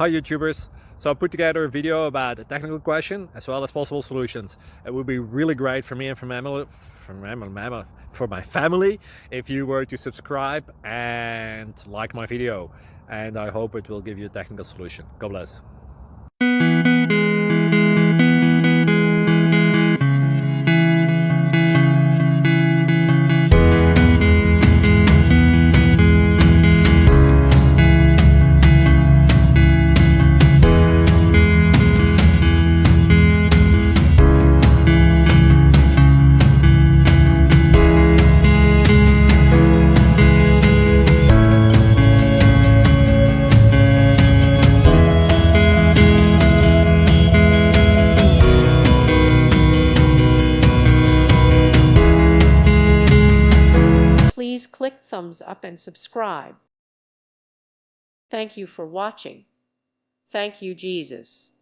Hi YouTubers! So I put together a video about a technical question as well as possible solutions. It would be really great for me and for my family if you were to subscribe and like my video, and I hope it will give you a technical solution. God bless. Please click thumbs up and subscribe. Thank you for watching. Thank you, Jesus.